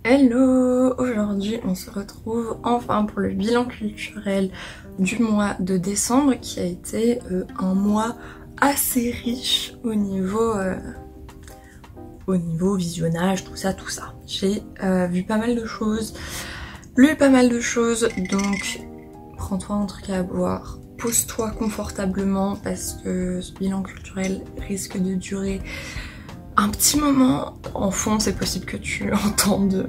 Hello! Aujourd'hui on se retrouve enfin pour le bilan culturel du mois de décembre qui a été un mois assez riche au niveau visionnage, tout ça. J'ai vu pas mal de choses, lu pas mal de choses, donc prends-toi un truc à boire, pose-toi confortablement parce que ce bilan culturel risque de durer un petit moment. En fond, c'est possible que tu entendes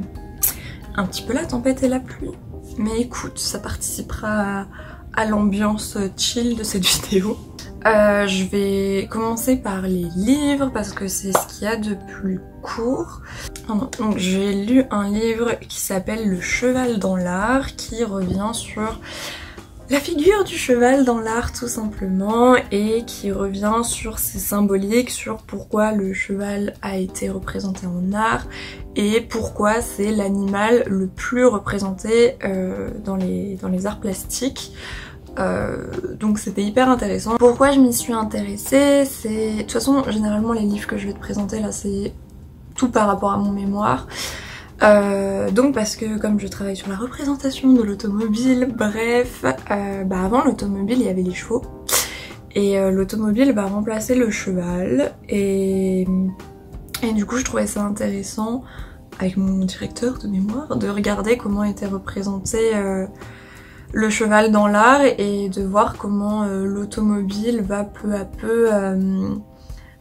un petit peu la tempête et la pluie. Mais écoute, ça participera à l'ambiance chill de cette vidéo. Je vais commencer par les livres parce que c'est ce qu'il y a de plus court. Donc j'ai lu un livre qui s'appelle Le cheval dans l'art, qui revient sur la figure du cheval dans l'art tout simplement, et qui revient sur ses symboliques, sur pourquoi le cheval a été représenté en art et pourquoi c'est l'animal le plus représenté dans les arts plastiques. Donc c'était hyper intéressant. Pourquoi je m'y suis intéressée, c'est... De toute façon, généralement les livres que je vais te présenter là, c'est tout par rapport à mon mémoire. Donc parce que comme je travaille sur la représentation de l'automobile, bref, avant l'automobile il y avait les chevaux et l'automobile remplaçait le cheval et du coup je trouvais ça intéressant avec mon directeur de mémoire de regarder comment était représenté le cheval dans l'art et de voir comment l'automobile va peu à peu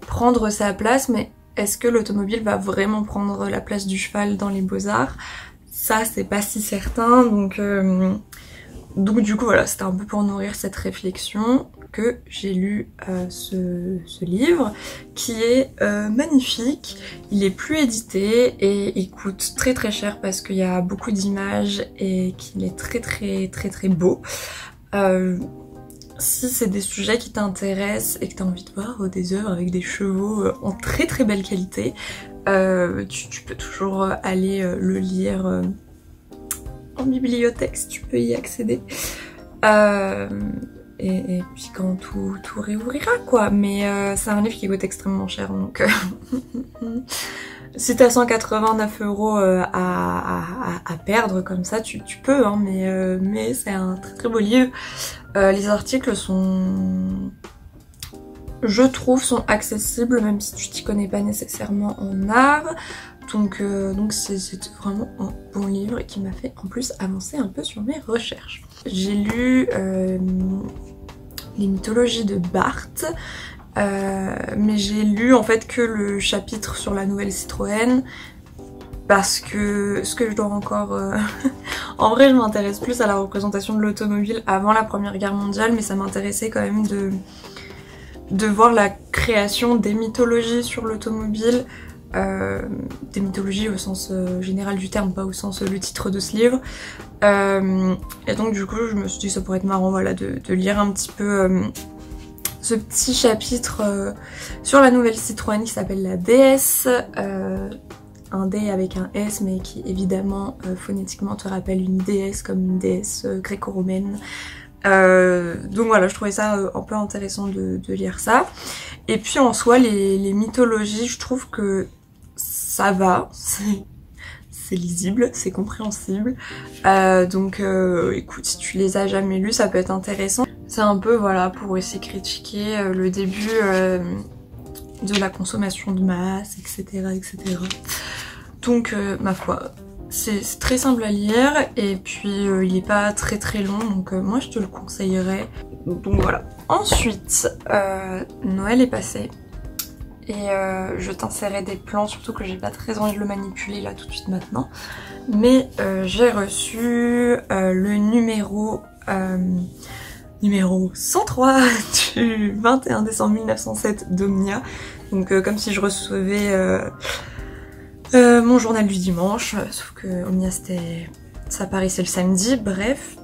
prendre sa place, mais est-ce que l'automobile va vraiment prendre la place du cheval dans les beaux-arts? Ça, c'est pas si certain, donc du coup voilà, c'était un peu pour nourrir cette réflexion que j'ai lu ce livre, qui est magnifique. Il est plus édité et il coûte très très cher parce qu'il y a beaucoup d'images et qu'il est très beau. Si c'est des sujets qui t'intéressent et que tu as envie de voir des œuvres avec des chevaux en très belle qualité, tu peux toujours aller le lire en bibliothèque si tu peux y accéder. Et puis quand tout réouvrira quoi, mais c'est un livre qui coûte extrêmement cher, donc si t'as 189 € à perdre comme ça, tu peux, hein, mais c'est un très beau livre. Les articles sont, je trouve, sont accessibles même si tu t'y connais pas nécessairement en art. Donc c'était vraiment un bon livre qui m'a fait en plus avancer un peu sur mes recherches. J'ai lu les mythologies de Barthes, mais j'ai lu en fait que le chapitre sur la nouvelle Citroën parce que ce que je dois encore... En vrai je m'intéresse plus à la représentation de l'automobile avant la Première Guerre mondiale, mais ça m'intéressait quand même de voir la création des mythologies sur l'automobile. Des mythologies au sens général du terme, pas au sens le titre de ce livre. Et donc du coup je me suis dit ça pourrait être marrant, voilà, de lire un petit peu ce petit chapitre sur la nouvelle Citroën qui s'appelle la DS, un D avec un S mais qui évidemment phonétiquement te rappelle une déesse comme une déesse gréco-romaine. Donc voilà, je trouvais ça un peu intéressant de lire ça. Et puis en soi les mythologies, je trouve que ça va, c'est lisible, c'est compréhensible. Donc écoute, si tu les as jamais lus, ça peut être intéressant. C'est un peu voilà pour essayer de critiquer le début de la consommation de masse, etc. Donc ma foi, c'est très simple à lire et puis il est pas très long, donc moi je te le conseillerais. Donc voilà. Ensuite, Noël est passé et je t'insérerai des plans, surtout que j'ai pas très envie de le manipuler là tout de suite maintenant. Mais j'ai reçu le numéro 103 du 21 décembre 1907 d'Omnia. Donc comme si je recevais mon journal du dimanche, sauf que Omnia ça apparaissait le samedi, bref.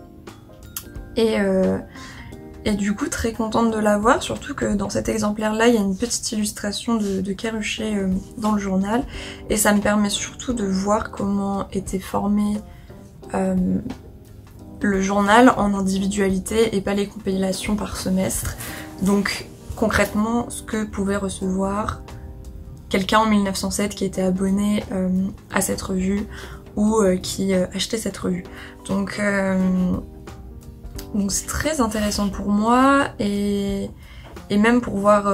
Et du coup très contente de l'avoir, surtout que dans cet exemplaire là il y a une petite illustration de Keruchet dans le journal, et ça me permet surtout de voir comment était formé le journal en individualité et pas les compilations par semestre. Donc concrètement ce que pouvait recevoir quelqu'un en 1907 qui était abonné à cette revue ou qui achetait cette revue. Donc c'est très intéressant pour moi et même pour voir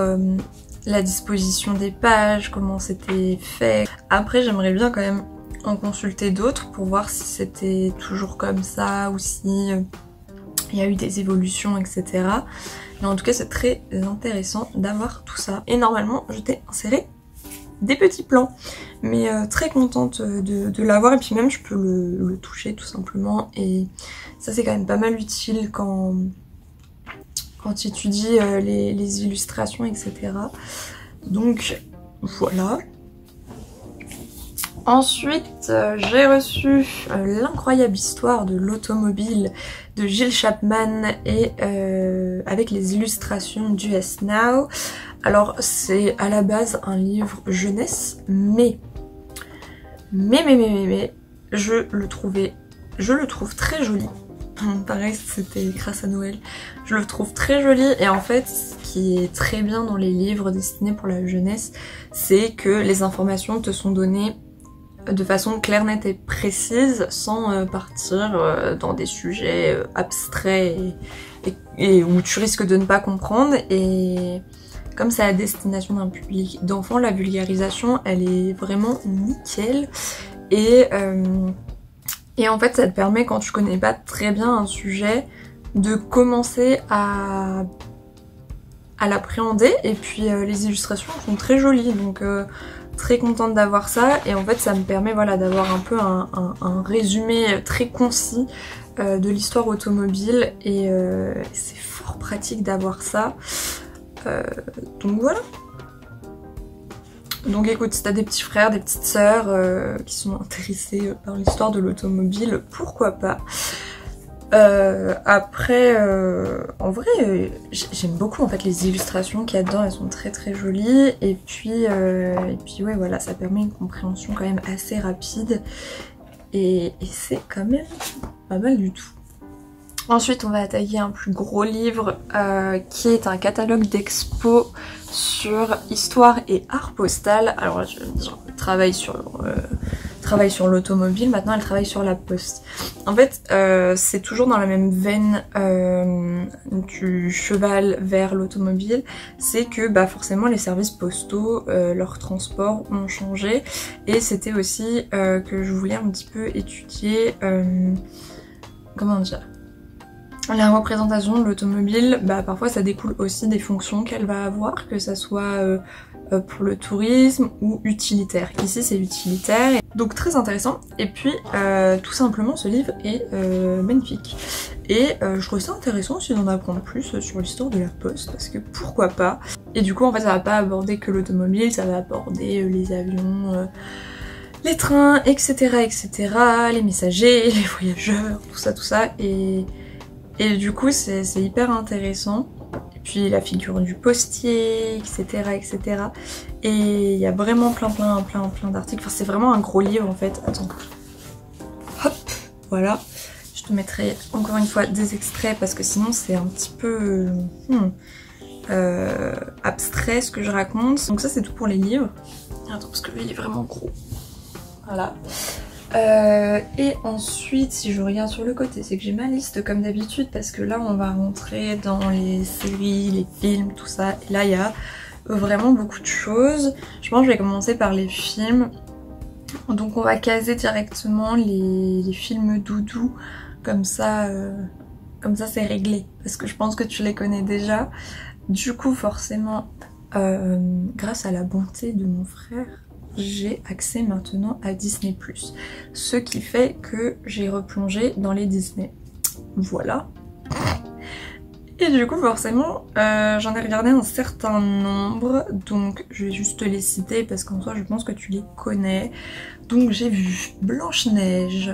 la disposition des pages, comment c'était fait. Après j'aimerais bien quand même en consulter d'autres pour voir si c'était toujours comme ça ou si il y a eu des évolutions, etc. Mais en tout cas c'est très intéressant d'avoir tout ça. Et normalement je t'ai inséré des petits plans, mais très contente de l'avoir, et puis même je peux le toucher tout simplement, et ça c'est quand même pas mal utile quand tu étudies les illustrations, etc. Donc voilà. Ensuite, j'ai reçu l'incroyable histoire de l'automobile de Jill Chapman et avec les illustrations d'US Now. Alors c'est à la base un livre jeunesse, mais je le trouve très joli. Pareil, c'était grâce à Noël. Je le trouve très joli, et en fait ce qui est très bien dans les livres destinés pour la jeunesse, c'est que les informations te sont données de façon claire, nette et précise, sans partir dans des sujets abstraits et où tu risques de ne pas comprendre. Et comme c'est à destination d'un public d'enfants, la vulgarisation elle est vraiment nickel, et en fait ça te permet, quand tu connais pas très bien un sujet, de commencer à l'appréhender. Et puis les illustrations sont très jolies, donc très contente d'avoir ça. Et en fait ça me permet, voilà, d'avoir un peu un résumé très concis de l'histoire automobile, et c'est fort pratique d'avoir ça. Donc voilà. Donc écoute, si t'as des petits frères, des petites sœurs qui sont intéressés par l'histoire de l'automobile, pourquoi pas. Après, en vrai, j'aime beaucoup en fait les illustrations qu'il y a dedans, elles sont très très jolies, et puis ouais, voilà, ça permet une compréhension quand même assez rapide, et c'est quand même pas mal du tout. Ensuite on va attaquer un plus gros livre qui est un catalogue d'expo sur histoire et art postal. Alors je travaille sur l'automobile, maintenant elle travaille sur la poste. En fait c'est toujours dans la même veine du cheval vers l'automobile, c'est que bah forcément les services postaux, leur transport ont changé, et c'était aussi que je voulais un petit peu étudier comment dire, la représentation de l'automobile. Bah parfois ça découle aussi des fonctions qu'elle va avoir, que ça soit pour le tourisme ou utilitaire. Ici c'est utilitaire, donc très intéressant. Et puis tout simplement ce livre est magnifique, et je trouve ça intéressant aussi d'en apprendre plus sur l'histoire de la poste, parce que pourquoi pas. Et du coup en fait ça va pas aborder que l'automobile, ça va aborder les avions, les trains, etc., etc., les messagers, les voyageurs, tout ça, et du coup c'est hyper intéressant. Et puis la figure du postier, etc., etc. Et il y a vraiment plein d'articles. Enfin c'est vraiment un gros livre en fait. Attends. Hop, voilà. Je te mettrai encore une fois des extraits parce que sinon c'est un petit peu abstrait ce que je raconte. Donc ça c'est tout pour les livres. Attends, parce que lui il est vraiment gros. Voilà. Et ensuite, si je regarde sur le côté, c'est que j'ai ma liste comme d'habitude, parce que là on va rentrer dans les séries, les films, tout ça. Et là il y a vraiment beaucoup de choses. Je pense que je vais commencer par les films. Donc on va caser directement les films doudou, comme ça c'est réglé, parce que je pense que tu les connais déjà. Du coup forcément, grâce à la bonté de mon frère, j'ai accès maintenant à Disney+, ce qui fait que j'ai replongé dans les Disney. Voilà. Et du coup forcément j'en ai regardé un certain nombre, donc je vais juste te les citer parce qu'en soi je pense que tu les connais. Donc j'ai vu Blanche-Neige,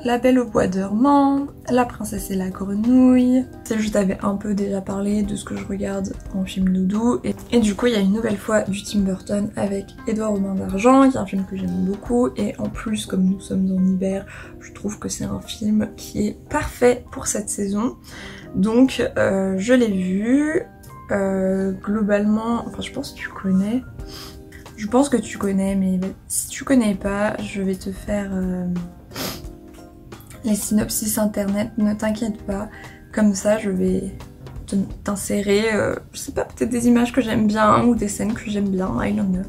La Belle au bois dormant, La Princesse et la Grenouille. Je t'avais un peu déjà parlé de ce que je regarde en film doudou. Et du coup il y a une nouvelle fois du Tim Burton avec Édouard aux mains d'argent, qui est un film que j'aime beaucoup. Et en plus, comme nous sommes en hiver, je trouve que c'est un film qui est parfait pour cette saison. Donc je l'ai vu. Globalement, enfin je pense que tu connais. Je pense que tu connais, mais si tu connais pas, je vais te faire les synopsis internet, ne t'inquiète pas. Comme ça, je vais t'insérer, je sais pas, peut-être des images que j'aime bien ou des scènes que j'aime bien, I don't know.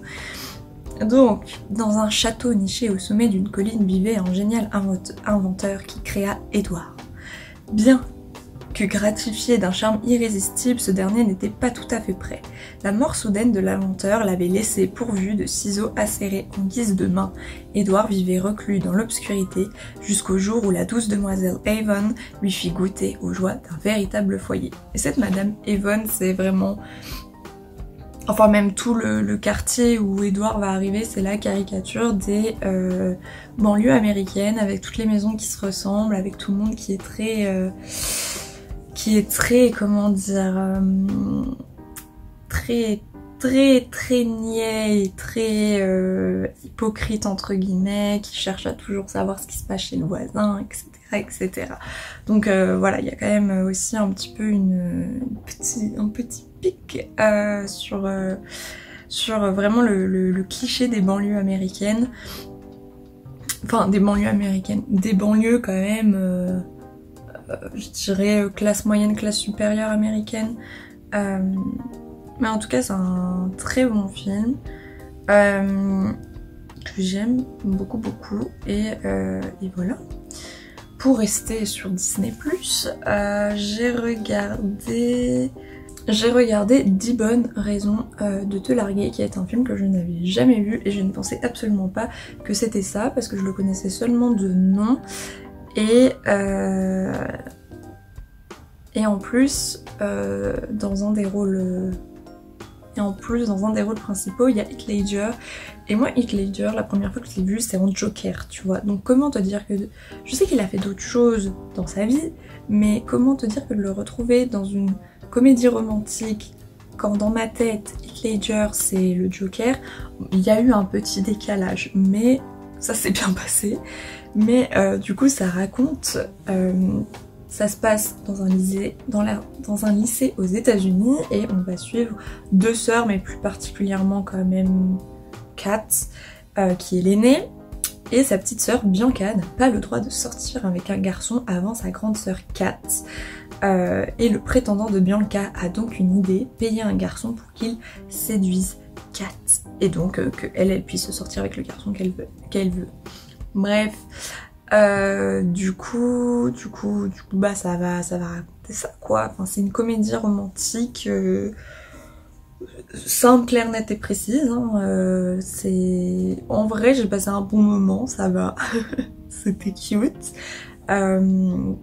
Donc, dans un château niché au sommet d'une colline vivait un génial inventeur qui créa Édouard. Bien que gratifié d'un charme irrésistible, ce dernier n'était pas tout à fait prêt. La mort soudaine de l'inventeur l'avait laissé pourvu de ciseaux acérés en guise de main. Édouard vivait reclus dans l'obscurité jusqu'au jour où la douce demoiselle Avon lui fit goûter aux joies d'un véritable foyer. Et cette madame Avon, c'est vraiment... Enfin même tout le quartier où Édouard va arriver, c'est la caricature des banlieues américaines, avec toutes les maisons qui se ressemblent, avec tout le monde qui est très, comment dire, très niais et très hypocrite entre guillemets, qui cherche à toujours savoir ce qui se passe chez le voisin, etc. etc. Donc voilà, il y a quand même aussi un petit peu un petit pic sur vraiment le cliché des banlieues américaines. Enfin, des banlieues américaines, des banlieues quand même... je dirais classe moyenne, classe supérieure américaine. Mais en tout cas, c'est un très bon film que j'aime beaucoup. Et voilà. Pour rester sur Disney+, j'ai regardé 10 bonnes raisons de te larguer, qui est un film que je n'avais jamais vu et je ne pensais absolument pas que c'était ça parce que je le connaissais seulement de nom. Et en plus, dans un des rôles principaux, il y a Heath Ledger. Et moi, Heath Ledger, la première fois que je l'ai vu, c'est en Joker, tu vois. Donc comment te dire que... Je sais qu'il a fait d'autres choses dans sa vie, mais comment te dire que de le retrouver dans une comédie romantique, quand dans ma tête, Heath Ledger, c'est le Joker, il y a eu un petit décalage, mais ça s'est bien passé. Mais du coup ça raconte, ça se passe dans un lycée aux États-Unis et on va suivre deux sœurs, mais plus particulièrement quand même Kat, qui est l'aînée, et sa petite sœur Bianca n'a pas le droit de sortir avec un garçon avant sa grande sœur Kat. Et le prétendant de Bianca a donc une idée, payer un garçon pour qu'il séduise Kat, et donc qu'elle puisse sortir avec le garçon qu'elle veut. Bref, du coup, bah ça va raconter ça quoi. Enfin, c'est une comédie romantique simple, claire, nette et précise. Hein. En vrai, j'ai passé un bon moment, ça va. C'était cute. Une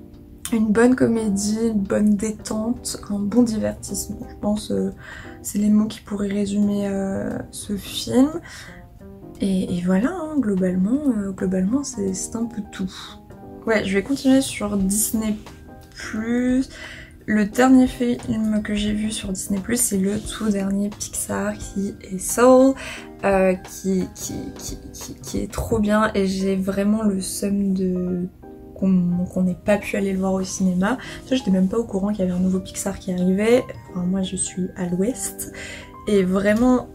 bonne comédie, une bonne détente, un bon divertissement. Je pense c'est les mots qui pourraient résumer ce film. Et voilà, hein, globalement c'est un peu tout. Ouais, je vais continuer sur Disney+. Le dernier film que j'ai vu sur Disney+, c'est le tout dernier Pixar qui est Soul, qui est trop bien, et j'ai vraiment le seum qu'on n'ait pas pu aller le voir au cinéma. J'étais même pas au courant qu'il y avait un nouveau Pixar qui arrivait. Enfin, moi je suis à l'ouest et vraiment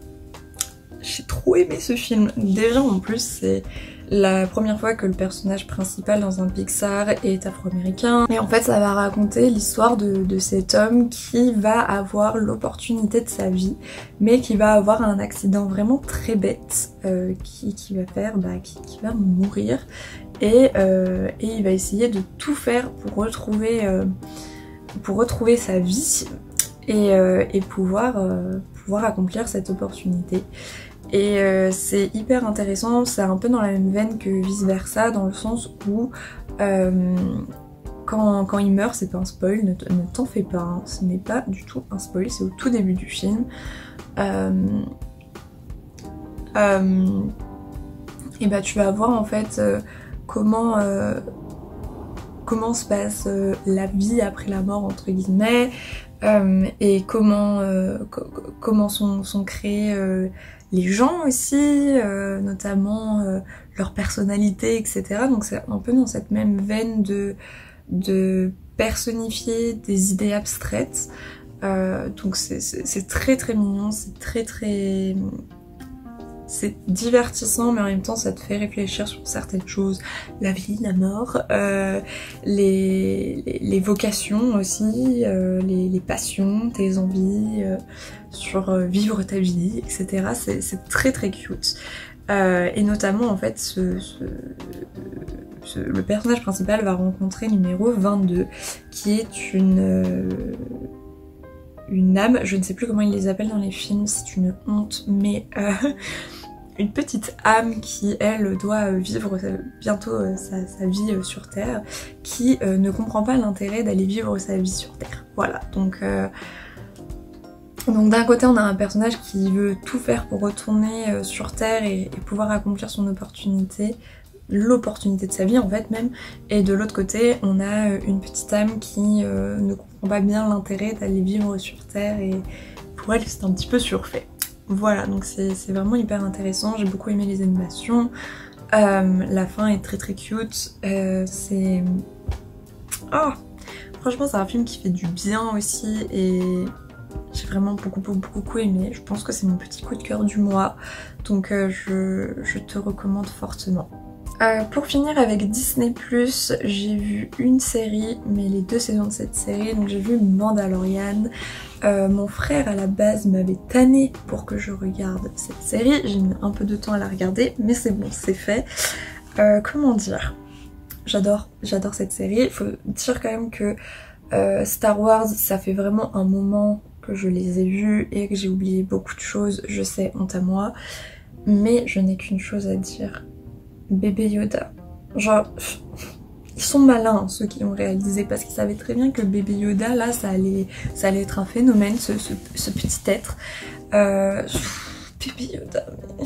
j'ai trop aimé ce film. Déjà en plus c'est la première fois que le personnage principal dans un Pixar est afro-américain. Et en fait ça va raconter l'histoire de cet homme qui va avoir l'opportunité de sa vie, mais qui va avoir un accident vraiment très bête qui va faire, qui va mourir. Et il va essayer de tout faire pour retrouver sa vie et pouvoir accomplir cette opportunité. Et c'est hyper intéressant, c'est un peu dans la même veine que Vice Versa, dans le sens où quand il meurt, c'est pas un spoil, ne t'en fais pas, hein, ce n'est pas du tout un spoil, c'est au tout début du film. Et bah tu vas voir en fait comment se passe la vie après la mort entre guillemets, et comment sont créés les gens aussi, notamment leur personnalité, etc. Donc c'est un peu dans cette même veine de personnifier des idées abstraites. Donc c'est très très mignon, c'est c'est divertissant mais en même temps ça te fait réfléchir sur certaines choses, la vie, la mort, les vocations aussi, les passions, tes envies, sur vivre ta vie, etc. C'est très très cute. Et notamment en fait le personnage principal va rencontrer numéro 22 qui est une âme, je ne sais plus comment ils les appellent dans les films, c'est une honte, mais une petite âme qui elle doit vivre bientôt sa vie sur Terre, qui ne comprend pas l'intérêt d'aller vivre sa vie sur Terre. Voilà, donc d'un côté on a un personnage qui veut tout faire pour retourner sur Terre et pouvoir accomplir son opportunité, l'opportunité de sa vie en fait même, et de l'autre côté on a une petite âme qui ne comprend pas bien l'intérêt d'aller vivre sur Terre et pour elle c'est un petit peu surfait. Voilà, donc c'est vraiment hyper intéressant, j'ai beaucoup aimé les animations, la fin est très très cute, c'est... Oh, franchement c'est un film qui fait du bien aussi et j'ai vraiment beaucoup aimé, je pense que c'est mon petit coup de cœur du mois, donc je te recommande fortement. Pour finir avec Disney+, j'ai vu une série, mais les 2 saisons de cette série, donc j'ai vu Mandalorian. Mon frère à la base m'avait tanné pour que je regarde cette série, j'ai mis un peu de temps à la regarder, mais c'est bon, c'est fait. Comment dire, j'adore cette série, il faut dire quand même que Star Wars, ça fait vraiment un moment que je les ai vus et que j'ai oublié beaucoup de choses, je sais, honte à moi, mais je n'ai qu'une chose à dire. Bébé Yoda. Genre, ils sont malins ceux qui ont réalisé parce qu'ils savaient très bien que Bébé Yoda là ça allait être un phénomène, ce petit être. Bébé Yoda, mais...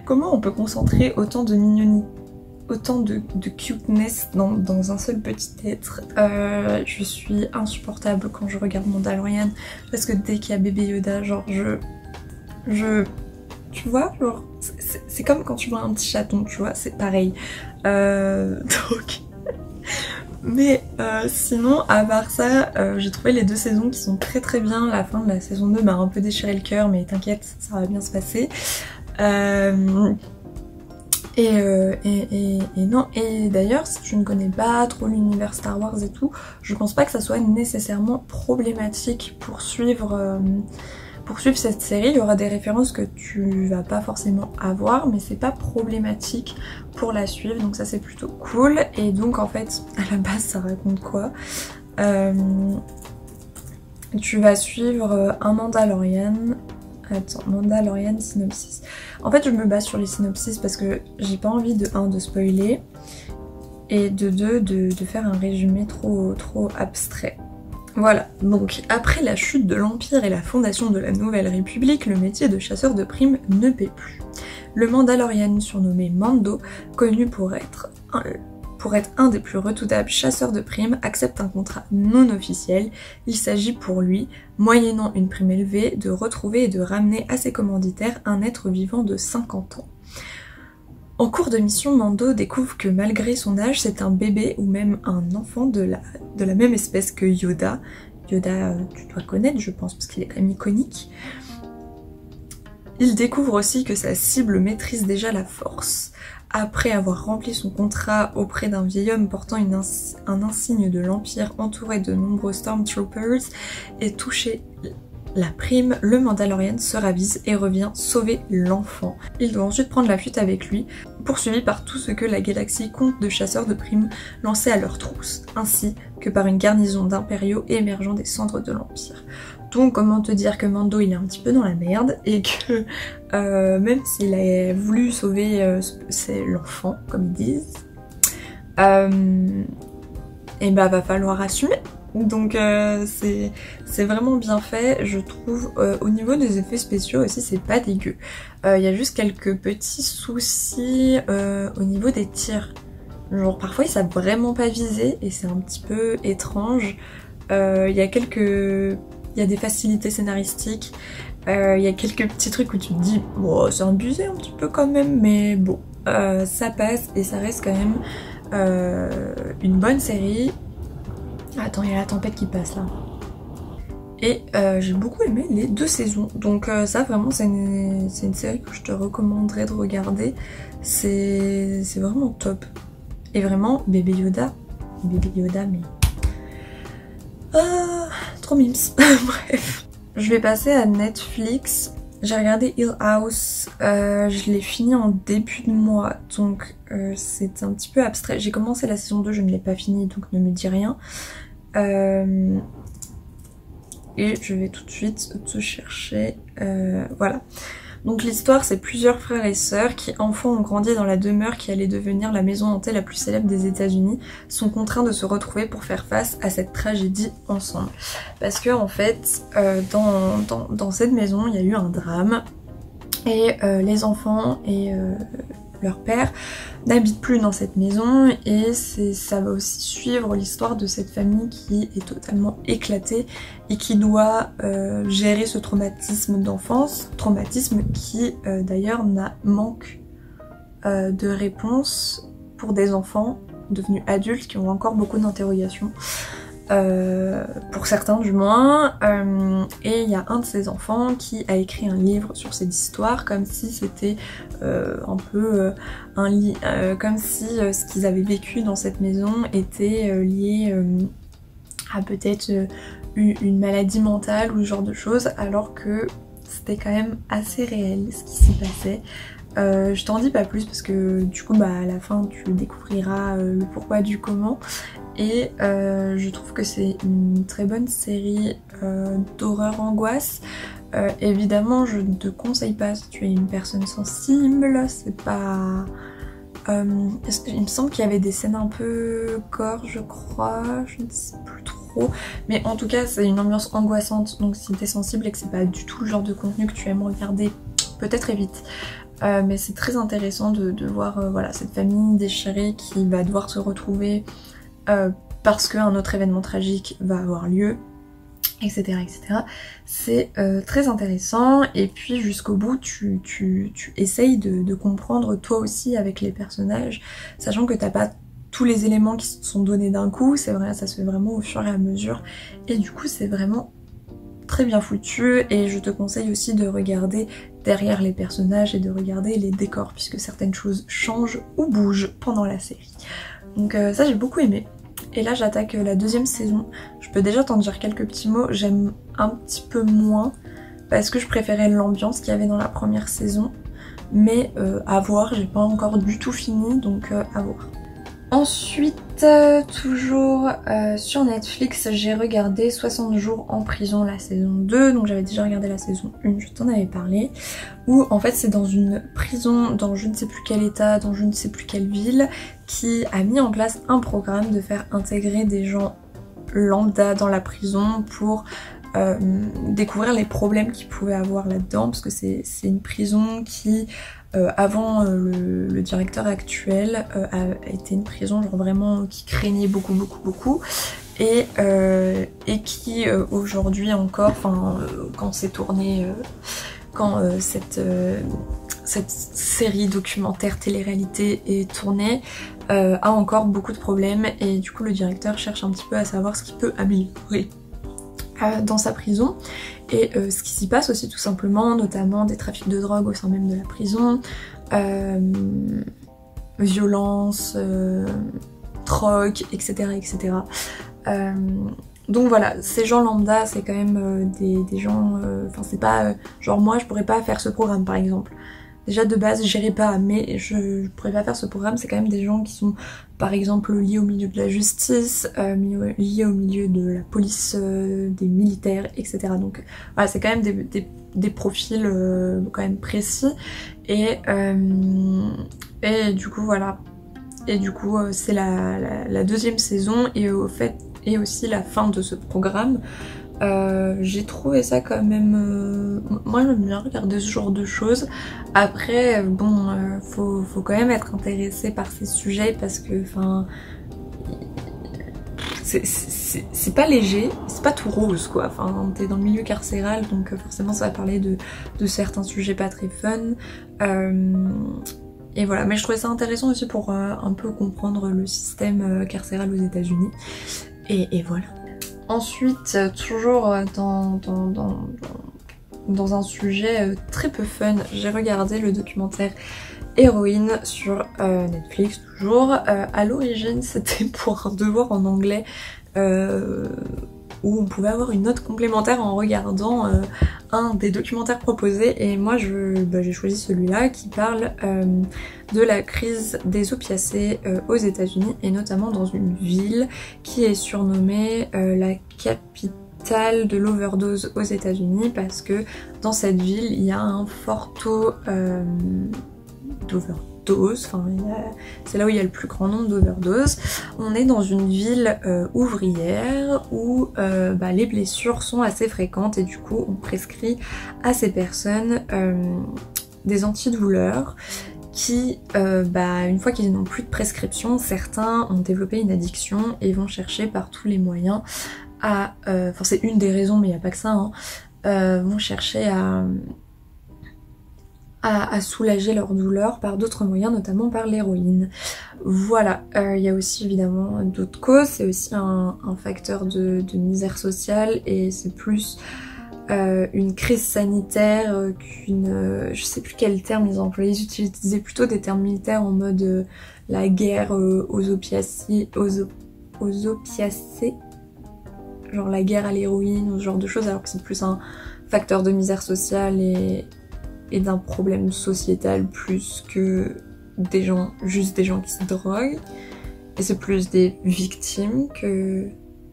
Comment on peut concentrer autant de mignonneté, autant de cuteness dans un seul petit être. Je suis insupportable quand je regarde Mandalorian parce que dès qu'il y a Bébé Yoda, genre tu vois, genre c'est comme quand tu vois un petit chaton, tu vois, c'est pareil. Donc... Mais sinon, à part ça, j'ai trouvé les 2 saisons qui sont très bien. La fin de la saison 2 m'a un peu déchiré le cœur, mais t'inquiète, ça va bien se passer. Non, et d'ailleurs, si tu ne connais pas trop l'univers Star Wars et tout, je pense pas que ça soit nécessairement problématique pour suivre cette série. Il y aura des références que tu vas pas forcément avoir, mais c'est pas problématique pour la suivre, donc ça c'est plutôt cool. Et donc en fait, à la base, ça raconte quoi? Tu vas suivre un Mandalorian. Attends, Mandalorian synopsis. En fait, je me base sur les synopsis parce que j'ai pas envie de 1 de spoiler et de 2 de faire un résumé trop abstrait. Voilà, donc après la chute de l'Empire et la fondation de la Nouvelle République, le métier de chasseur de primes ne paie plus. Le Mandalorian, surnommé Mando, connu pour être un des plus redoutables chasseurs de primes, accepte un contrat non officiel. Il s'agit pour lui, moyennant une prime élevée, de retrouver et de ramener à ses commanditaires un être vivant de 50 ans. En cours de mission, Mando découvre que malgré son âge, c'est un bébé ou même un enfant de la même espèce que Yoda. Yoda, tu dois connaître, je pense, parce qu'il est quand même iconique. Il découvre aussi que sa cible maîtrise déjà la force. Après avoir rempli son contrat auprès d'un vieil homme portant un insigne de l'Empire entouré de nombreux Stormtroopers et touché la prime, le Mandalorian se ravise et revient sauver l'enfant. Il doit ensuite prendre la fuite avec lui, poursuivi par tout ce que la galaxie compte de chasseurs de primes lancés à leur trousse, ainsi que par une garnison d'impériaux émergeant des cendres de l'Empire. Donc comment te dire que Mando il est un petit peu dans la merde et que même s'il a voulu sauver l'enfant, comme ils disent, et bah va falloir assumer. Donc c'est vraiment bien fait, je trouve. Au niveau des effets spéciaux aussi, c'est pas dégueu. Il y a juste quelques petits soucis au niveau des tirs. Genre parfois ils savent vraiment pas viser et c'est un petit peu étrange. Il y a des facilités scénaristiques, il y a quelques petits trucs où tu te dis bon, c'est abusé un petit peu quand même, mais bon, ça passe et ça reste quand même une bonne série. Attends, il y a la tempête qui passe là. Et j'ai beaucoup aimé les 2 saisons. Donc ça vraiment c'est une série que je te recommanderais de regarder. C'est vraiment top. Et vraiment Bébé Yoda mais... trop mimes. Bref. Je vais passer à Netflix. J'ai regardé Hill House, je l'ai fini en début de mois, donc c'est un petit peu abstrait. J'ai commencé la saison 2, je ne l'ai pas fini, donc ne me dis rien. Et je vais tout de suite te chercher, voilà. Donc l'histoire, c'est plusieurs frères et sœurs qui, enfants, ont grandi dans la demeure qui allait devenir la maison hantée la plus célèbre des États-Unis, sont contraints de se retrouver pour faire face à cette tragédie ensemble. Parce que en fait, dans cette maison, il y a eu un drame et les enfants et leur père n'habitent plus dans cette maison et ça va aussi suivre l'histoire de cette famille qui est totalement éclatée et qui doit gérer ce traumatisme d'enfance, traumatisme qui d'ailleurs manque de réponse pour des enfants devenus adultes qui ont encore beaucoup d'interrogations. Pour certains du moins, et il y a un de ces enfants qui a écrit un livre sur cette histoire comme si c'était un peu comme si ce qu'ils avaient vécu dans cette maison était lié à peut-être une maladie mentale ou ce genre de choses, alors que c'était quand même assez réel ce qui s'y passait. Je t'en dis pas plus parce que du coup à la fin tu découvriras le pourquoi du comment. Et je trouve que c'est une très bonne série d'horreur angoisse. Évidemment je ne te conseille pas si tu es une personne sensible, c'est pas... il me semble qu'il y avait des scènes un peu gore je crois, je ne sais plus trop. Mais en tout cas c'est une ambiance angoissante, donc si t'es sensible et que c'est pas du tout le genre de contenu que tu aimes regarder, peut-être évite. Mais c'est très intéressant de voir voilà, cette famille déchirée qui va devoir se retrouver parce qu'un autre événement tragique va avoir lieu, etc. etc. C'est très intéressant et puis jusqu'au bout tu essayes de comprendre toi aussi avec les personnages, sachant que t'as pas tous les éléments qui se sont donnés d'un coup, c'est vrai, ça se fait vraiment au fur et à mesure et du coup c'est vraiment très bien foutu et je te conseille aussi de regarder derrière les personnages et de regarder les décors puisque certaines choses changent ou bougent pendant la série. Donc ça j'ai beaucoup aimé. Et là j'attaque la 2e saison. Je peux déjà t'en dire quelques petits mots. J'aime un petit peu moins parce que je préférais l'ambiance qu'il y avait dans la première saison. Mais à voir, j'ai pas encore du tout fini donc à voir. Ensuite, toujours sur Netflix, j'ai regardé 60 jours en prison, la saison 2, donc j'avais déjà regardé la saison 1, je t'en avais parlé, où en fait c'est dans une prison dans je ne sais plus quel état, dans je ne sais plus quelle ville, qui a mis en place un programme de faire intégrer des gens lambda dans la prison pour découvrir les problèmes qu'ils pouvaient avoir là-dedans, parce que c'est une prison qui... avant le directeur actuel a été une prison genre vraiment qui craignait beaucoup et qui aujourd'hui encore, enfin quand c'est tourné, quand cette série documentaire télé-réalité est tournée, a encore beaucoup de problèmes et du coup le directeur cherche un petit peu à savoir ce qu'il peut améliorer dans sa prison et ce qui s'y passe aussi tout simplement, notamment des trafics de drogue au sein même de la prison, violence, drogue, etc. etc. Donc voilà, ces gens lambda c'est quand même des gens, enfin c'est pas genre moi je pourrais pas faire ce programme par exemple. Déjà de base j'irai pas, mais je pourrais pas faire ce programme, c'est quand même des gens qui sont par exemple liés au milieu de la justice, liés au milieu de la police, des militaires, etc. Donc voilà, c'est quand même des profils quand même précis et du coup voilà. Et du coup c'est la 2e saison et au fait et aussi la fin de ce programme. J'ai trouvé ça quand même... moi j'aime bien regarder ce genre de choses. Après bon faut quand même être intéressé par ces sujets parce que enfin c'est pas léger, c'est pas tout rose quoi. Enfin t'es dans le milieu carcéral donc forcément ça va parler de certains sujets pas très fun. Et voilà, mais je trouvais ça intéressant aussi pour un peu comprendre le système carcéral aux États-Unis. Et voilà. Ensuite, toujours dans un sujet très peu fun, j'ai regardé le documentaire Héroïne sur Netflix toujours. À l'origine c'était pour un devoir en anglais où on pouvait avoir une note complémentaire en regardant un des documentaires proposés, et moi j'ai choisi celui-là qui parle de la crise des opiacés aux États-Unis, et notamment dans une ville qui est surnommée la capitale de l'overdose aux États-Unis, parce que dans cette ville il y a un fort taux d'overdose, enfin c'est là où il y a le plus grand nombre d'overdoses. On est dans une ville ouvrière où les blessures sont assez fréquentes, et du coup on prescrit à ces personnes des antidouleurs qui, une fois qu'ils n'ont plus de prescription, certains ont développé une addiction et vont chercher par tous les moyens à... Enfin c'est une des raisons, mais il n'y a pas que ça, hein, vont chercher à soulager leur douleur par d'autres moyens, notamment par l'héroïne. Voilà, il y a aussi évidemment d'autres causes, c'est aussi un facteur de misère sociale, et c'est plus une crise sanitaire qu'une... je sais plus quel terme ils employaient, ils utilisaient plutôt des termes militaires en mode la guerre aux opiacés, genre la guerre à l'héroïne ou ce genre de choses, alors que c'est plus un facteur de misère sociale et d'un problème sociétal plus que juste des gens qui se droguent. Et c'est plus des victimes que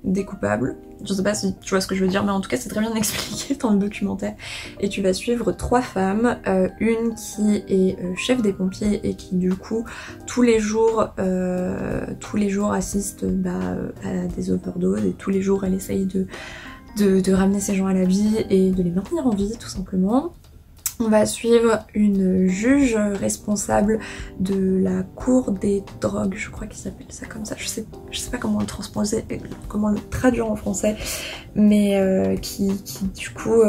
des coupables. Je sais pas si tu vois ce que je veux dire, mais en tout cas c'est très bien expliqué dans le documentaire. Et tu vas suivre 3 femmes, une qui est chef des pompiers et qui du coup tous les jours assiste à des overdoses, et tous les jours elle essaye de ramener ces gens à la vie et de les maintenir en vie tout simplement. On va suivre une juge responsable de la cour des drogues, je crois qu'il s'appelle ça comme ça, je sais pas comment le transposer, comment le traduire en français, mais qui du coup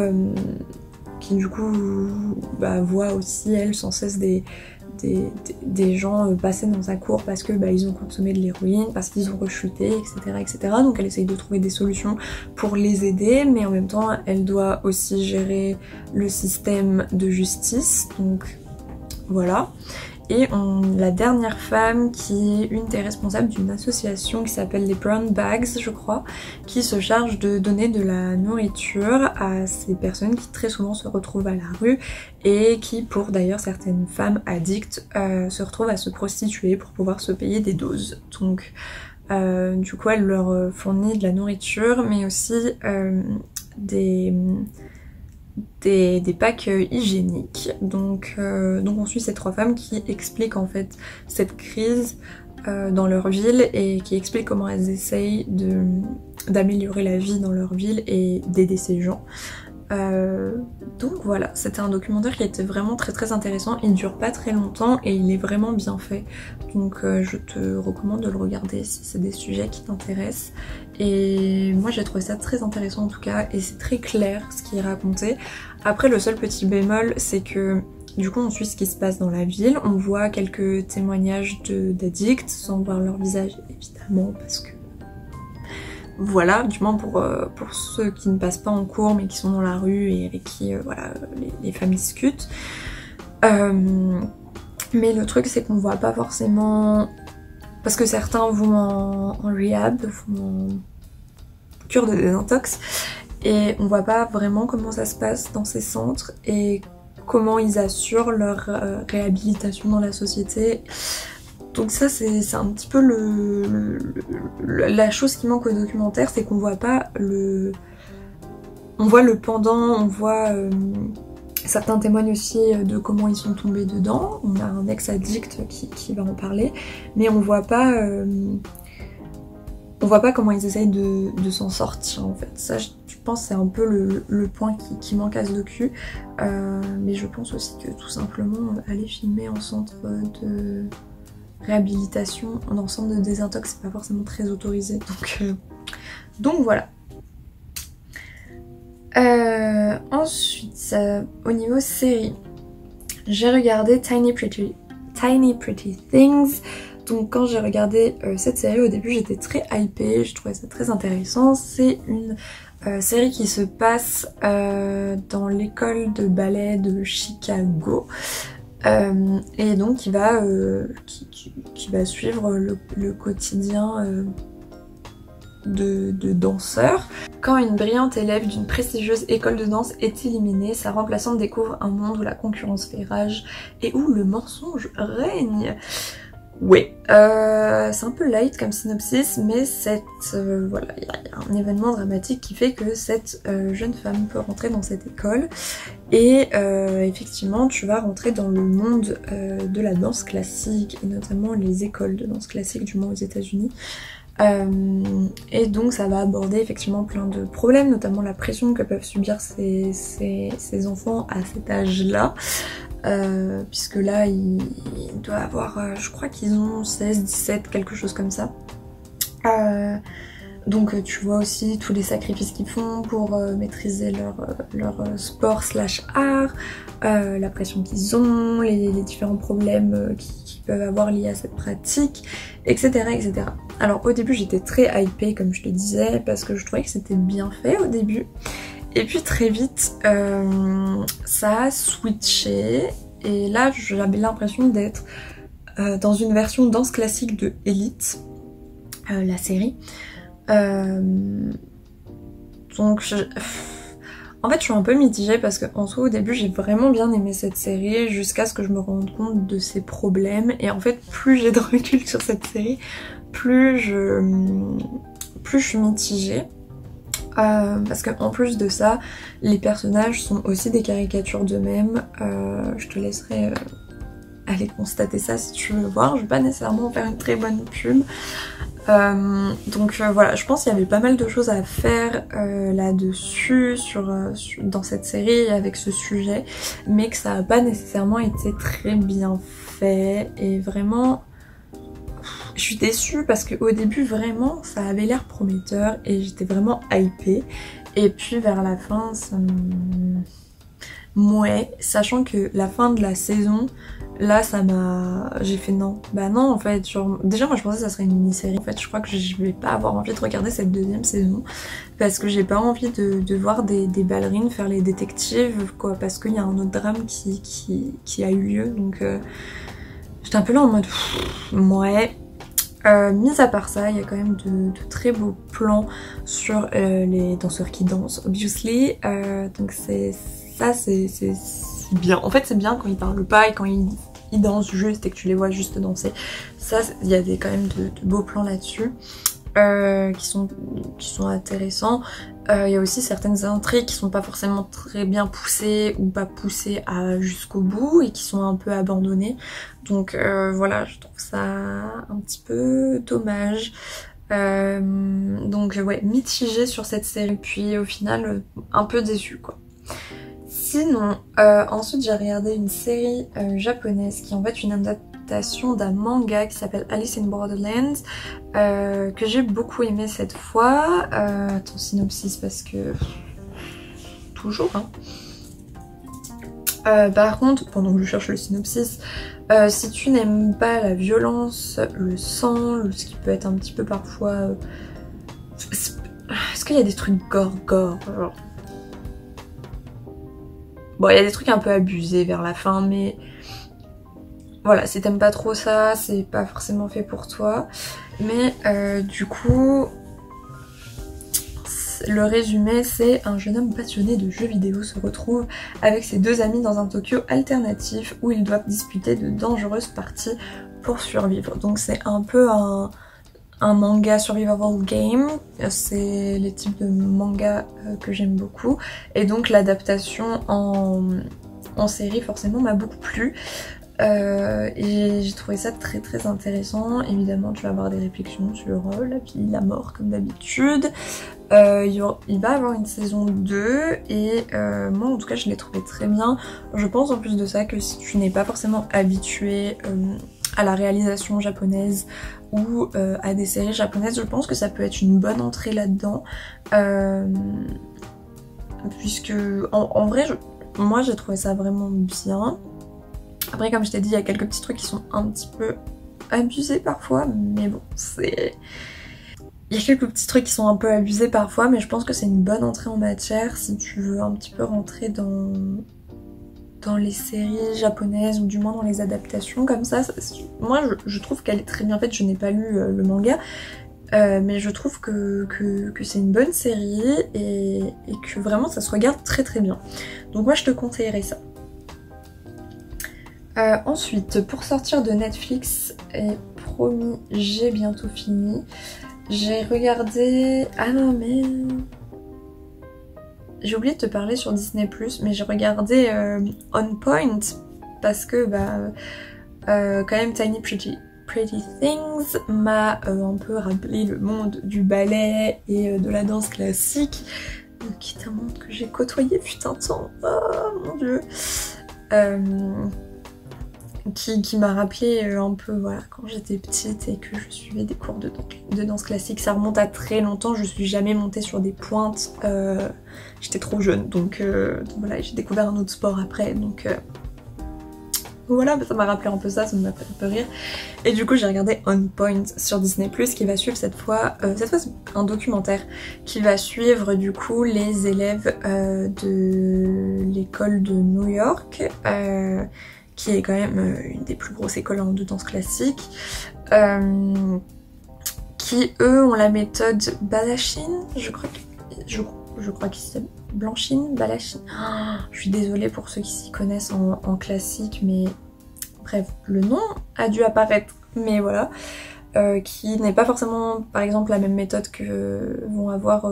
voit aussi elle sans cesse des gens passer dans sa cour parce que ils ont consommé de l'héroïne, parce qu'ils ont rechuté, etc. Donc elle essaye de trouver des solutions pour les aider, mais en même temps elle doit aussi gérer le système de justice, donc voilà. Et la dernière femme qui est une des responsables d'une association qui s'appelle les Brown Bags, je crois, qui se charge de donner de la nourriture à ces personnes qui très souvent se retrouvent à la rue, et qui, pour d'ailleurs certaines femmes addictes, se retrouvent à se prostituer pour pouvoir se payer des doses. Donc du coup elle leur fournit de la nourriture, mais aussi des packs hygiéniques. Donc on suit ces 3 femmes qui expliquent en fait cette crise dans leur ville, et qui expliquent comment elles essayent d'améliorer la vie dans leur ville et d'aider ces gens. Donc voilà, c'était un documentaire qui était vraiment très intéressant, il dure pas très longtemps et il est vraiment bien fait, donc je te recommande de le regarder si c'est des sujets qui t'intéressent. Et moi j'ai trouvé ça très intéressant en tout cas, et c'est très clair ce qui est raconté. Après le seul petit bémol, c'est que du coup on suit ce qui se passe dans la ville, on voit quelques témoignages d'addicts sans voir leur visage évidemment, parce que voilà, du moins pour ceux qui ne passent pas en cours mais qui sont dans la rue et avec qui voilà, les femmes discutent. Mais le truc c'est qu'on voit pas forcément... Parce que certains vont en rehab, vont en cure de désintox, et on voit pas vraiment comment ça se passe dans ces centres et comment ils assurent leur réhabilitation dans la société. Donc ça c'est un petit peu la chose qui manque au documentaire, c'est qu'on voit pas le... On voit le pendant, on voit... Certains témoignent aussi de comment ils sont tombés dedans. On a un ex-addict qui va en parler, mais on voit pas comment ils essayent de s'en sortir en fait. Ça je pense c'est un peu le point qui manque à ce docu, mais je pense aussi que tout simplement aller filmer en centre de réhabilitation, en centre de désintox, c'est pas forcément très autorisé, donc voilà. Ensuite, au niveau série, j'ai regardé Tiny Pretty Things, Donc quand j'ai regardé cette série au début j'étais très hypée, je trouvais ça très intéressant. C'est une série qui se passe dans l'école de ballet de Chicago. Et donc qui va suivre le quotidien de danseurs. Quand une brillante élève d'une prestigieuse école de danse est éliminée, sa remplaçante découvre un monde où la concurrence fait rage et où le mensonge règne. Ouais, c'est un peu light comme synopsis, mais voilà, il y a un événement dramatique qui fait que cette jeune femme peut rentrer dans cette école et effectivement tu vas rentrer dans le monde de la danse classique et notamment les écoles de danse classique du moins aux États-Unis. Et donc ça va aborder effectivement plein de problèmes, notamment la pression que peuvent subir ces enfants à cet âge-là. Puisque là il doit avoir, je crois qu'ils ont 16, 17, quelque chose comme ça. Donc tu vois aussi tous les sacrifices qu'ils font pour maîtriser leur sport slash art, la pression qu'ils ont, les différents problèmes qu'ils peuvent avoir liés à cette pratique, etc. etc. Alors au début j'étais très hypée comme je te disais parce que je trouvais que c'était bien fait au début. Et puis très vite ça a switché et là j'avais l'impression d'être dans une version danse classique de Elite, la série. Donc en fait je suis un peu mitigée parce qu'en soi au début j'ai vraiment bien aimé cette série jusqu'à ce que je me rende compte de ses problèmes et en fait plus j'ai de recul sur cette série plus je suis mitigée. Parce qu'en plus de ça, les personnages sont aussi des caricatures d'eux-mêmes. Je te laisserai aller constater ça si tu veux voir. Je vais pas nécessairement faire une très bonne pub. Donc voilà, je pense qu'il y avait pas mal de choses à faire là-dessus, dans cette série avec ce sujet, mais que ça n'a pas nécessairement été très bien fait et vraiment... Je suis déçue parce qu'au début vraiment ça avait l'air prometteur et j'étais vraiment hypée et puis vers la fin ça ouais, sachant que la fin de la saison là ça m'a... j'ai fait non, bah non en fait, genre déjà moi je pensais que ça serait une mini-série en fait, je crois que je vais pas avoir envie de regarder cette deuxième saison parce que j'ai pas envie de voir des ballerines faire les détectives quoi, parce qu'il y a un autre drame qui a eu lieu donc j'étais un peu là en mode ouais. Mis à part ça, il y a quand même de très beaux plans sur les danseurs qui dansent, obviously. Donc c'est bien. En fait, c'est bien quand ils parlent pas et quand ils dansent juste et que tu les vois juste danser. Ça, il y a quand même de beaux plans là-dessus qui sont intéressants. Il y a aussi certaines intrigues qui sont pas forcément très bien poussées ou pas poussées jusqu'au bout et qui sont un peu abandonnées. Donc voilà, je trouve ça un petit peu dommage. Donc ouais, mitigée sur cette série, puis au final un peu déçue quoi. Sinon, ensuite j'ai regardé une série japonaise qui est en fait une adaptation d'un manga qui s'appelle Alice in Borderland, que j'ai beaucoup aimé cette fois. Attends, synopsis parce que... toujours hein. Par contre, pendant que je cherche le synopsis, si tu n'aimes pas la violence, le sang, ce qui peut être un petit peu parfois... Est-ce qu'il y a des trucs gore genre... Bon, il y a des trucs un peu abusés vers la fin, mais... Voilà, si t'aimes pas trop ça, c'est pas forcément fait pour toi. Mais du coup... Le résumé, c'est un jeune homme passionné de jeux vidéo se retrouve avec ses deux amis dans un Tokyo alternatif où ils doivent disputer de dangereuses parties pour survivre. Donc c'est un peu un manga survival game, c'est les types de mangas que j'aime beaucoup. Et donc l'adaptation en série forcément m'a beaucoup plu. Et j'ai trouvé ça très très intéressant. Évidemment tu vas avoir des réflexions sur la vie, la mort comme d'habitude. Il va avoir une saison 2 et moi en tout cas je l'ai trouvé très bien. Je pense en plus de ça que si tu n'es pas forcément habitué à la réalisation japonaise ou à des séries japonaises, je pense que ça peut être une bonne entrée là-dedans. Puisque en vrai moi j'ai trouvé ça vraiment bien. Après comme je t'ai dit il y a quelques petits trucs qui sont un petit peu abusé parfois, mais bon, c'est... Il y a quelques petits trucs qui sont un peu abusés parfois, mais je pense que c'est une bonne entrée en matière si tu veux un petit peu rentrer dans les séries japonaises ou du moins dans les adaptations comme ça. Moi je trouve qu'elle est très bien faite, je n'ai pas lu le manga, mais je trouve que c'est une bonne série et que vraiment ça se regarde très très bien. Donc moi je te conseillerais ça. Ensuite, pour sortir de Netflix, et promis, j'ai bientôt fini, j'ai regardé... Ah non mais... J'ai oublié de te parler sur Disney+, mais j'ai regardé On Point, parce que quand même Tiny Pretty Things m'a un peu rappelé le monde du ballet et de la danse classique, qui est un monde que j'ai côtoyé fut un temps, oh mon dieu, qui m'a rappelé un peu voilà, quand j'étais petite et que je suivais des cours de danse classique. Ça remonte à très longtemps, je suis jamais montée sur des pointes, j'étais trop jeune, donc voilà, j'ai découvert un autre sport après, donc voilà, ça m'a rappelé un peu ça m'a fait un peu rire. Et du coup j'ai regardé On Point sur Disney+, qui va suivre cette fois c'est un documentaire qui va suivre du coup les élèves de l'école de New York, qui est quand même une des plus grosses écoles de danse classique, qui eux ont la méthode Balasine, je crois qu'ils s'appellent Blanchine, Balasine. Oh, je suis désolée pour ceux qui s'y connaissent en classique, mais bref, le nom a dû apparaître, mais voilà. Qui n'est pas forcément par exemple la même méthode que vont avoir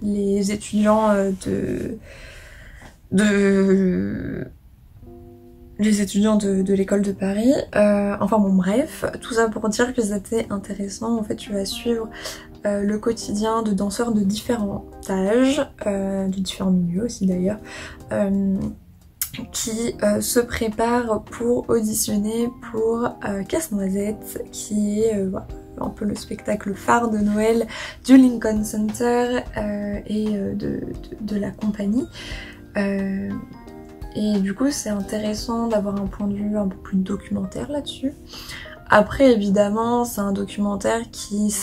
les étudiants les étudiants de l'école de Paris. Enfin bon bref, tout ça pour dire que c'était intéressant. En fait tu vas suivre le quotidien de danseurs de différents âges, de différents milieux aussi d'ailleurs, qui se préparent pour auditionner pour Casse-Noisette, qui est un peu le spectacle phare de Noël du Lincoln Center et de la compagnie. Et du coup c'est intéressant d'avoir un point de vue un peu plus documentaire là-dessus. Après évidemment c'est un documentaire qui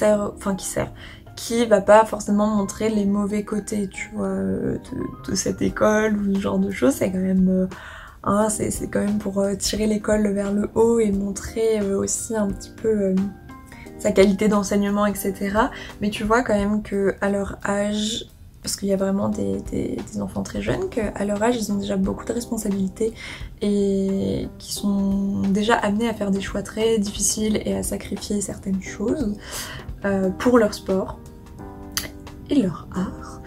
va pas forcément montrer les mauvais côtés, tu vois, de cette école ou ce genre de choses. C'est quand même c'est quand même pour tirer l'école vers le haut et montrer aussi un petit peu sa qualité d'enseignement, etc. Mais tu vois quand même que à leur âge, parce qu'il y a vraiment des enfants très jeunes, qu'à leur âge ils ont déjà beaucoup de responsabilités et qui sont déjà amenés à faire des choix très difficiles et à sacrifier certaines choses pour leur sport et leur art.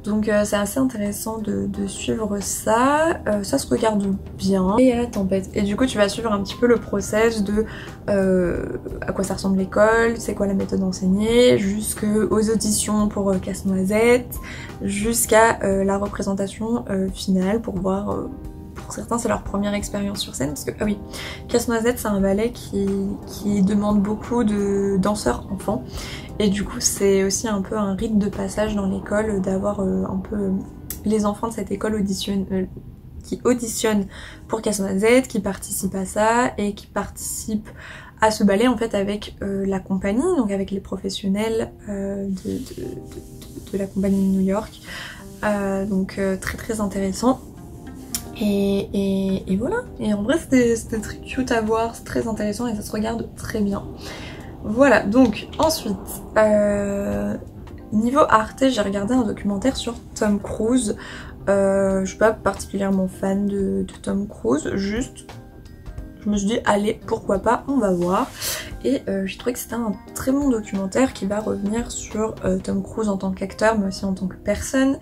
Donc c'est assez intéressant de suivre ça, ça se regarde bien. Et à la tempête. Et du coup tu vas suivre un petit peu le process de à quoi ça ressemble l'école, c'est quoi la méthode enseignée, jusqu'aux auditions pour Casse-Noisette, jusqu'à la représentation finale pour voir... Pour certains c'est leur première expérience sur scène, parce que ah oui, Casse-Noisette c'est un ballet qui demande beaucoup de danseurs enfants, et du coup c'est aussi un peu un rite de passage dans l'école d'avoir un peu les enfants de cette école qui auditionnent pour Casse-Noisette, qui participent à ça et qui participent à ce ballet en fait avec la compagnie, donc avec les professionnels de la compagnie de New York, donc très très intéressant. Et voilà, et en vrai c'était très cute à voir, c'est très intéressant et ça se regarde très bien. Voilà, donc ensuite, niveau Arte, j'ai regardé un documentaire sur Tom Cruise. Je suis pas particulièrement fan de Tom Cruise, juste je me suis dit allez pourquoi pas, on va voir. Et j'ai trouvé que c'était un très bon documentaire qui va revenir sur Tom Cruise en tant qu'acteur mais aussi en tant que personne,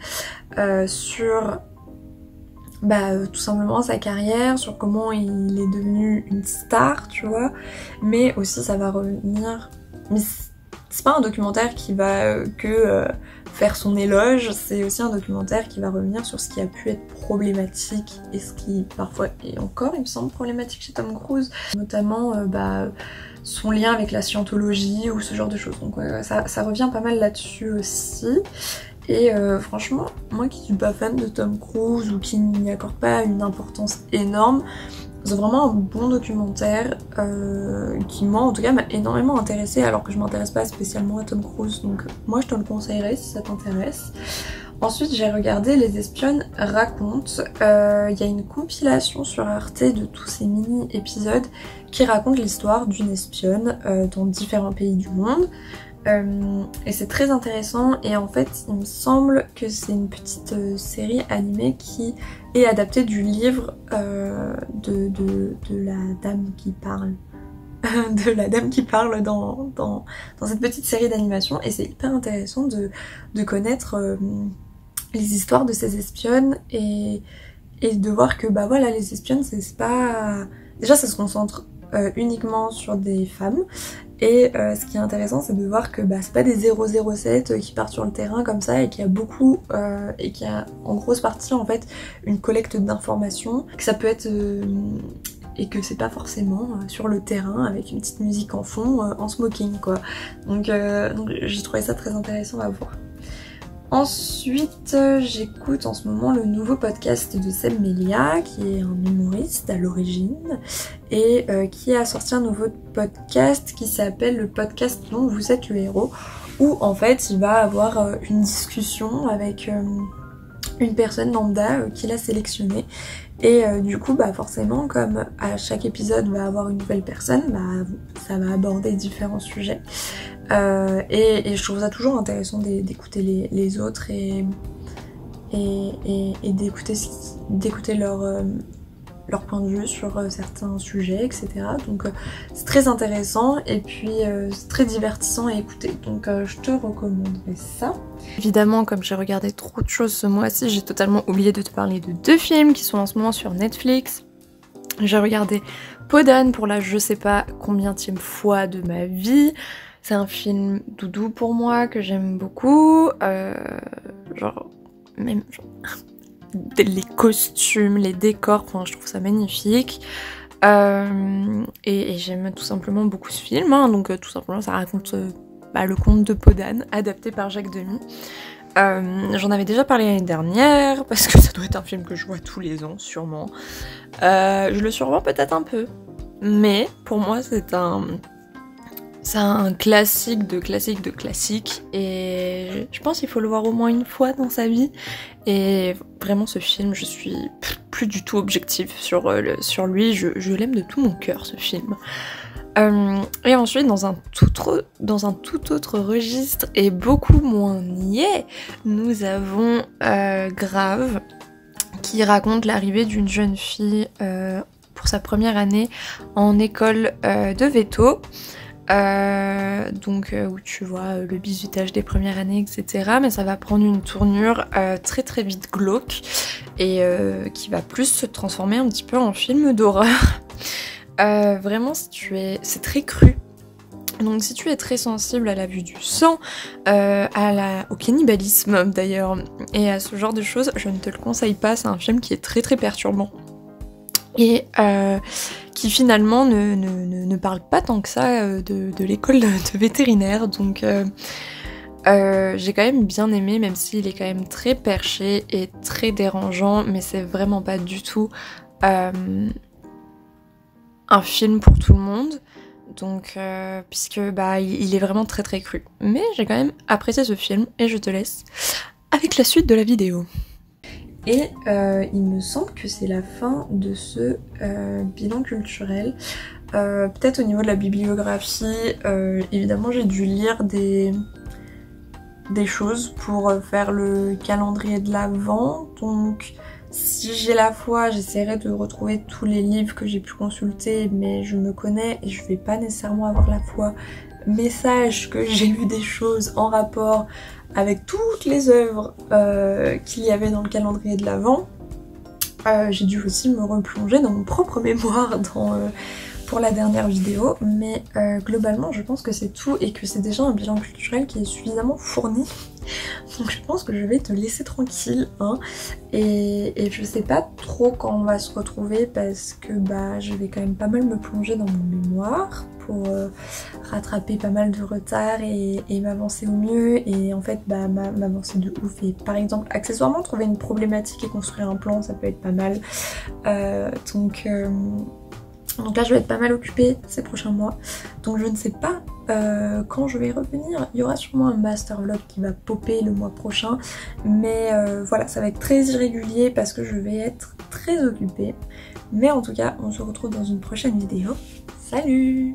sur tout simplement sa carrière, sur comment il est devenu une star, tu vois, mais aussi ça va revenir, mais c'est pas un documentaire qui va faire son éloge, c'est aussi un documentaire qui va revenir sur ce qui a pu être problématique et ce qui parfois est encore, il me semble, problématique chez Tom Cruise, notamment son lien avec la scientologie ou ce genre de choses, donc ça revient pas mal là-dessus aussi. Et franchement, moi qui suis pas fan de Tom Cruise ou qui n'y accorde pas une importance énorme, C'est vraiment un bon documentaire qui moi en tout cas m'a énormément intéressée alors que je m'intéresse pas spécialement à Tom Cruise, donc moi je te le conseillerais si ça t'intéresse. Ensuite j'ai regardé Les Espionnes racontent, il y a une compilation sur Arte de tous ces mini-épisodes qui racontent l'histoire d'une espionne dans différents pays du monde. Et c'est très intéressant et en fait il me semble que c'est une petite série animée qui est adaptée du livre de la dame qui parle de la dame qui parle dans cette petite série d'animation, et c'est hyper intéressant de connaître les histoires de ces espionnes et de voir que bah voilà, les espionnes c'est pas... Déjà ça se concentre uniquement sur des femmes. Et ce qui est intéressant, c'est de voir que bah, c'est pas des 007 qui partent sur le terrain comme ça, et qu'il y a beaucoup, et qu'il y a en grosse partie en fait une collecte d'informations, que ça peut être, et que c'est pas forcément sur le terrain avec une petite musique en fond, en smoking quoi. Donc j'ai trouvé ça très intéressant à voir. Ensuite, j'écoute en ce moment le nouveau podcast de Seb Melia, qui est un humoriste à l'origine, et qui a sorti un nouveau podcast qui s'appelle le podcast dont vous êtes le héros, où en fait il va avoir une discussion avec une personne lambda qu'il a sélectionnée. Et du coup bah forcément comme à chaque épisode va avoir une nouvelle personne, bah ça va aborder différents sujets. Et je trouve ça toujours intéressant d'écouter les autres et d'écouter leur point de vue sur certains sujets, etc. Donc c'est très intéressant et puis c'est très divertissant à écouter. Donc je te recommanderais ça. Évidemment, comme j'ai regardé trop de choses ce mois-ci, j'ai totalement oublié de te parler de 2 films qui sont en ce moment sur Netflix. J'ai regardé Podane pour la je sais pas combienième fois de ma vie. C'est un film doudou pour moi que j'aime beaucoup, les costumes, les décors, enfin je trouve ça magnifique. Et j'aime tout simplement beaucoup ce film, hein, donc tout simplement ça raconte le conte de Podane, adapté par Jacques Demy. J'en avais déjà parlé l'année dernière, parce que ça doit être un film que je vois tous les ans, sûrement. Je le survends peut-être un peu, mais pour moi c'est un classique de classique, et je pense qu'il faut le voir au moins une fois dans sa vie. Et vraiment ce film, je suis plus du tout objective sur lui, je l'aime de tout mon cœur ce film. Et ensuite dans un tout autre registre et beaucoup moins niais, nous avons Grave, qui raconte l'arrivée d'une jeune fille pour sa première année en école de veto. Où tu vois le bizutage des premières années, etc. Mais ça va prendre une tournure très très vite glauque et qui va plus se transformer un petit peu en film d'horreur. Vraiment, c'est très cru. Donc si tu es très sensible à la vue du sang, au cannibalisme d'ailleurs, et à ce genre de choses, je ne te le conseille pas. C'est un film qui est très très perturbant. Et qui finalement ne parle pas tant que ça de l'école de vétérinaire, donc j'ai quand même bien aimé, même s'il est quand même très perché et très dérangeant, mais c'est vraiment pas du tout un film pour tout le monde, donc puisque il est vraiment très très cru. Mais j'ai quand même apprécié ce film et je te laisse avec la suite de la vidéo. Et il me semble que c'est la fin de ce bilan culturel. Peut-être au niveau de la bibliographie, évidemment j'ai dû lire des choses pour faire le calendrier de l'Avent. Donc si j'ai la foi, j'essaierai de retrouver tous les livres que j'ai pu consulter, mais je me connais et je vais pas nécessairement avoir la foi. Mais sache que j'ai lu des choses en rapport avec toutes les œuvres qu'il y avait dans le calendrier de l'Avent. J'ai dû aussi me replonger dans mon propre mémoire pour la dernière vidéo, mais globalement je pense que c'est tout et que c'est déjà un bilan culturel qui est suffisamment fourni. Donc je pense que je vais te laisser tranquille, hein. Et je sais pas trop quand on va se retrouver parce que je vais quand même pas mal me plonger dans mon mémoire pour rattraper pas mal de retard et m'avancer au mieux, et en fait bah m'avancer de ouf. Et par exemple accessoirement trouver une problématique et construire un plan, ça peut être pas mal. Donc là je vais être pas mal occupée ces prochains mois, donc je ne sais pas quand je vais revenir. Il y aura sûrement un master vlog qui va popper le mois prochain, mais voilà, ça va être très irrégulier parce que je vais être très occupée. Mais en tout cas on se retrouve dans une prochaine vidéo. Salut!